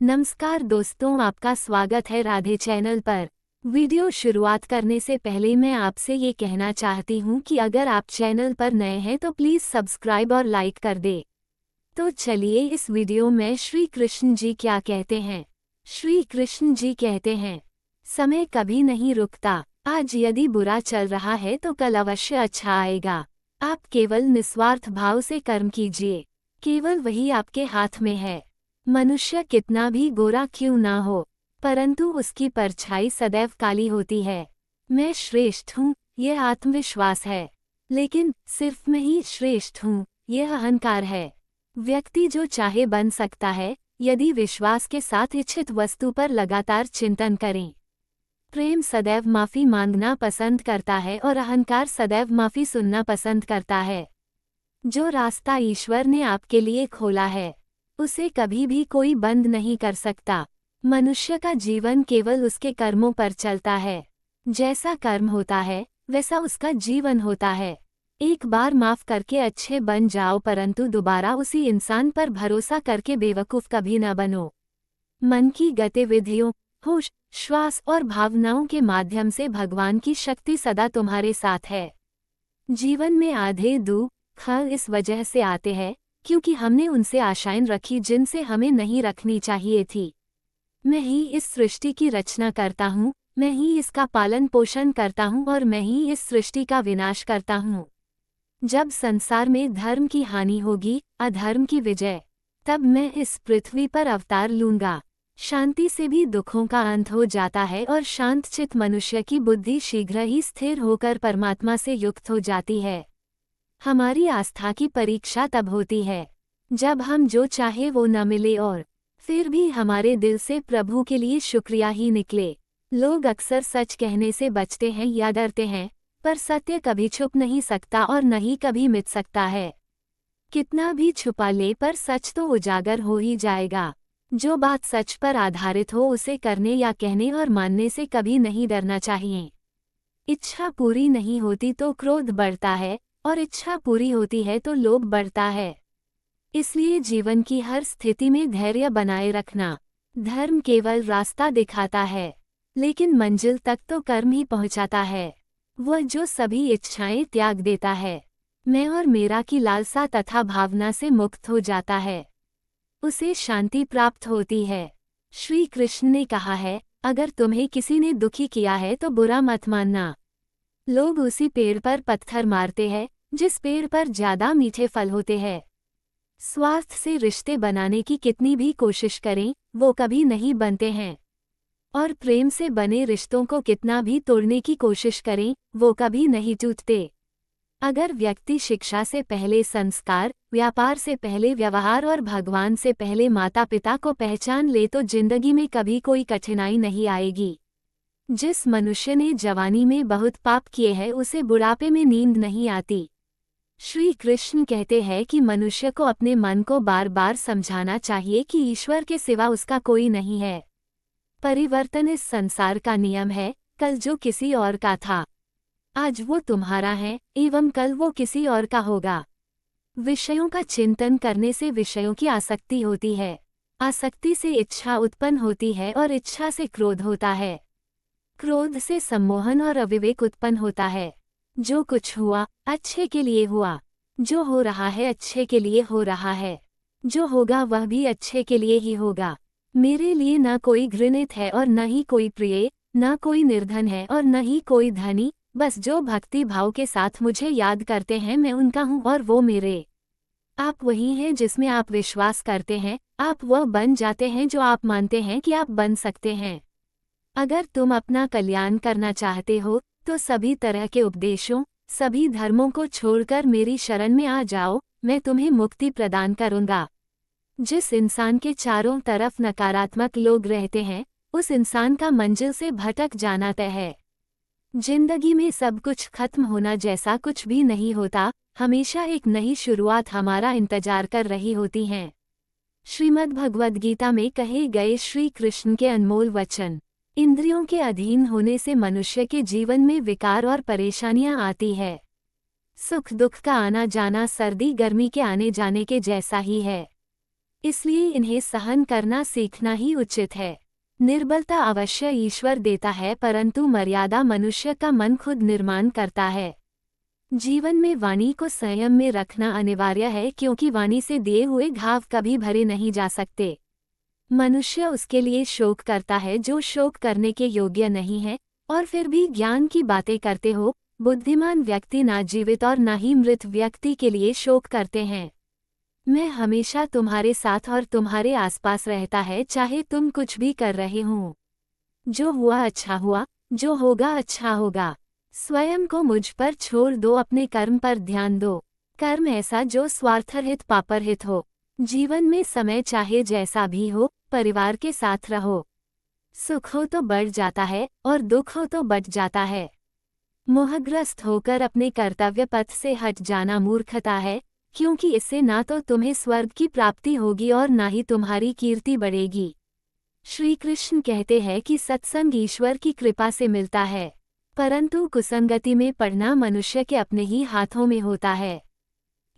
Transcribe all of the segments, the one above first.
नमस्कार दोस्तों, आपका स्वागत है राधे चैनल पर। वीडियो शुरुआत करने से पहले मैं आपसे ये कहना चाहती हूँ कि अगर आप चैनल पर नए हैं तो प्लीज़ सब्सक्राइब और लाइक कर दे। तो चलिए इस वीडियो में श्री कृष्ण जी क्या कहते हैं। श्री कृष्ण जी कहते हैं, समय कभी नहीं रुकता। आज यदि बुरा चल रहा है तो कल अवश्य अच्छा आएगा। आप केवल निस्वार्थ भाव से कर्म कीजिए, केवल वही आपके हाथ में है। मनुष्य कितना भी गोरा क्यों ना हो, परंतु उसकी परछाई सदैव काली होती है। मैं श्रेष्ठ हूँ, यह आत्मविश्वास है, लेकिन सिर्फ मैं ही श्रेष्ठ हूँ, यह अहंकार है। व्यक्ति जो चाहे बन सकता है, यदि विश्वास के साथ इच्छित वस्तु पर लगातार चिंतन करें। प्रेम सदैव माफी मांगना पसंद करता है और अहंकार सदैव माफी सुनना पसंद करता है। जो रास्ता ईश्वर ने आपके लिए खोला है, उसे कभी भी कोई बंद नहीं कर सकता। मनुष्य का जीवन केवल उसके कर्मों पर चलता है। जैसा कर्म होता है वैसा उसका जीवन होता है। एक बार माफ करके अच्छे बन जाओ, परंतु दोबारा उसी इंसान पर भरोसा करके बेवकूफ कभी न बनो। मन की गतिविधियों, होश, श्वास और भावनाओं के माध्यम से भगवान की शक्ति सदा तुम्हारे साथ है। जीवन में आधे दुख इस वजह से आते हैं क्योंकि हमने उनसे आशाएं रखी जिनसे हमें नहीं रखनी चाहिए थी। मैं ही इस सृष्टि की रचना करता हूँ, मैं ही इसका पालन पोषण करता हूँ और मैं ही इस सृष्टि का विनाश करता हूँ। जब संसार में धर्म की हानि होगी, अधर्म की विजय, तब मैं इस पृथ्वी पर अवतार लूंगा। शांति से भी दुखों का अंत हो जाता है और शांतचित्त मनुष्य की बुद्धि शीघ्र ही स्थिर होकर परमात्मा से युक्त हो जाती है। हमारी आस्था की परीक्षा तब होती है जब हम जो चाहे वो न मिले और फिर भी हमारे दिल से प्रभु के लिए शुक्रिया ही निकले। लोग अक्सर सच कहने से बचते हैं या डरते हैं, पर सत्य कभी छुप नहीं सकता और न ही कभी मिट सकता है। कितना भी छुपा ले पर सच तो उजागर हो ही जाएगा। जो बात सच पर आधारित हो उसे करने या कहने और मानने से कभी नहीं डरना चाहिए। इच्छा पूरी नहीं होती तो क्रोध बढ़ता है और इच्छा पूरी होती है तो लोभ बढ़ता है। इसलिए जीवन की हर स्थिति में धैर्य बनाए रखना। धर्म केवल रास्ता दिखाता है, लेकिन मंजिल तक तो कर्म ही पहुंचाता है। वह जो सभी इच्छाएं त्याग देता है, मैं और मेरा की लालसा तथा भावना से मुक्त हो जाता है, उसे शांति प्राप्त होती है। श्री कृष्ण ने कहा है, अगर तुम्हें किसी ने दुखी किया है तो बुरा मत मानना। लोग उसी पेड़ पर पत्थर मारते हैं जिस पेड़ पर ज्यादा मीठे फल होते हैं। स्वार्थ से रिश्ते बनाने की कितनी भी कोशिश करें, वो कभी नहीं बनते हैं, और प्रेम से बने रिश्तों को कितना भी तोड़ने की कोशिश करें, वो कभी नहीं टूटते। अगर व्यक्ति शिक्षा से पहले संस्कार, व्यापार से पहले व्यवहार और भगवान से पहले माता पिता को पहचान ले तो जिंदगी में कभी कोई कठिनाई नहीं आएगी। जिस मनुष्य ने जवानी में बहुत पाप किए हैं उसे बुढ़ापे में नींद नहीं आती। श्री कृष्ण कहते हैं कि मनुष्य को अपने मन को बार बार समझाना चाहिए कि ईश्वर के सिवा उसका कोई नहीं है। परिवर्तन इस संसार का नियम है। कल जो किसी और का था, आज वो तुम्हारा है एवं कल वो किसी और का होगा। विषयों का चिंतन करने से विषयों की आसक्ति होती है, आसक्ति से इच्छा उत्पन्न होती है और इच्छा से क्रोध होता है, क्रोध से सम्मोहन और अविवेक उत्पन्न होता है। जो कुछ हुआ अच्छे के लिए हुआ, जो हो रहा है अच्छे के लिए हो रहा है, जो होगा वह भी अच्छे के लिए ही होगा। मेरे लिए न कोई घृणित है और न ही कोई प्रिय, न कोई निर्धन है और न ही कोई धनी। बस जो भक्ति भाव के साथ मुझे याद करते हैं मैं उनका हूँ और वो मेरे। आप वही हैं जिसमें आप विश्वास करते हैं, आप वह बन जाते हैं जो आप मानते हैं कि आप बन सकते हैं। अगर तुम अपना कल्याण करना चाहते हो तो सभी तरह के उपदेशों, सभी धर्मों को छोड़कर मेरी शरण में आ जाओ, मैं तुम्हें मुक्ति प्रदान करूंगा। जिस इंसान के चारों तरफ नकारात्मक लोग रहते हैं, उस इंसान का मंजिल से भटक जाना तय है। जिंदगी में सब कुछ खत्म होना जैसा कुछ भी नहीं होता, हमेशा एक नई शुरुआत हमारा इंतजार कर रही होती है। श्रीमद् भगवद गीता में कहे गए श्री कृष्ण के अनमोल वचन। इंद्रियों के अधीन होने से मनुष्य के जीवन में विकार और परेशानियां आती है। सुख दुख का आना जाना सर्दी गर्मी के आने जाने के जैसा ही है। इसलिए इन्हें सहन करना सीखना ही उचित है। निर्बलता अवश्य ईश्वर देता है, परंतु मर्यादा मनुष्य का मन खुद निर्माण करता है। जीवन में वाणी को संयम में रखना अनिवार्य है, क्योंकि वाणी से दिए हुए घाव कभी भरे नहीं जा सकते। मनुष्य उसके लिए शोक करता है जो शोक करने के योग्य नहीं है, और फिर भी ज्ञान की बातें करते हो। बुद्धिमान व्यक्ति ना जीवित और ना ही मृत व्यक्ति के लिए शोक करते हैं। मैं हमेशा तुम्हारे साथ और तुम्हारे आसपास रहता है, चाहे तुम कुछ भी कर रहे हो। जो हुआ अच्छा हुआ, जो होगा अच्छा होगा। स्वयं को मुझ पर छोड़ दो, अपने कर्म पर ध्यान दो। कर्म ऐसा जो स्वार्थरहित पापरहित हो। जीवन में समय चाहे जैसा भी हो, परिवार के साथ रहो। सुख हो तो बढ़ जाता है और दुख हो तो बच जाता है। मोहग्रस्त होकर अपने कर्तव्य पथ से हट जाना मूर्खता है, क्योंकि इससे ना तो तुम्हें स्वर्ग की प्राप्ति होगी और ना ही तुम्हारी कीर्ति बढ़ेगी। श्री कृष्ण कहते हैं कि सत्संग ईश्वर की कृपा से मिलता है, परंतु कुसंगति में पड़ना मनुष्य के अपने ही हाथों में होता है।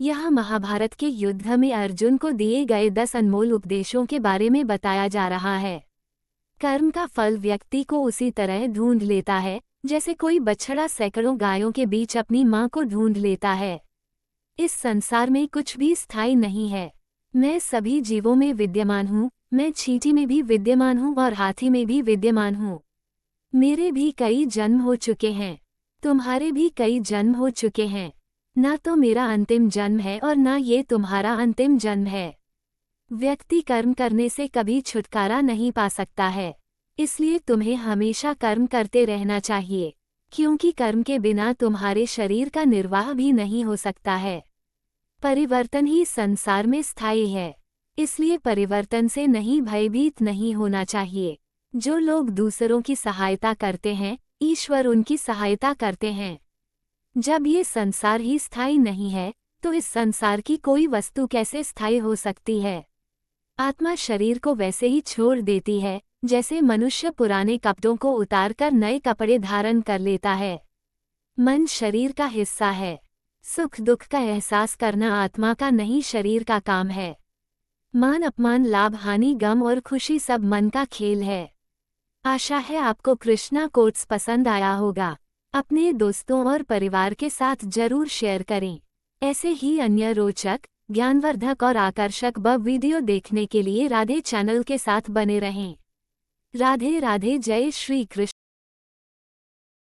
यह महाभारत के युद्ध में अर्जुन को दिए गए 10 अनमोल उपदेशों के बारे में बताया जा रहा है। कर्म का फल व्यक्ति को उसी तरह ढूंढ लेता है, जैसे कोई बछड़ा सैकड़ों गायों के बीच अपनी मां को ढूंढ लेता है। इस संसार में कुछ भी स्थायी नहीं है। मैं सभी जीवों में विद्यमान हूँ, मैं चींटी में भी विद्यमान हूँ और हाथी में भी विद्यमान हूँ। मेरे भी कई जन्म हो चुके हैं, तुम्हारे भी कई जन्म हो चुके हैं। ना तो मेरा अंतिम जन्म है और ना ये तुम्हारा अंतिम जन्म है। व्यक्ति कर्म करने से कभी छुटकारा नहीं पा सकता है, इसलिए तुम्हें हमेशा कर्म करते रहना चाहिए, क्योंकि कर्म के बिना तुम्हारे शरीर का निर्वाह भी नहीं हो सकता है। परिवर्तन ही संसार में स्थायी है, इसलिए परिवर्तन से नहीं भयभीत नहीं होना चाहिए। जो लोग दूसरों की सहायता करते हैं, ईश्वर उनकी सहायता करते हैं। जब ये संसार ही स्थायी नहीं है, तो इस संसार की कोई वस्तु कैसे स्थायी हो सकती है। आत्मा शरीर को वैसे ही छोड़ देती है, जैसे मनुष्य पुराने कपड़ों को उतारकर नए कपड़े धारण कर लेता है। मन शरीर का हिस्सा है। सुख दुख का एहसास करना आत्मा का नहीं, शरीर का काम है। मान अपमान, लाभ हानि, गम और खुशी सब मन का खेल है। आशा है आपको कृष्णा कोट्स पसंद आया होगा। अपने दोस्तों और परिवार के साथ जरूर शेयर करें। ऐसे ही अन्य रोचक, ज्ञानवर्धक और आकर्षक वीडियो देखने के लिए राधे चैनल के साथ बने रहें। राधे राधे। जय श्री कृष्ण।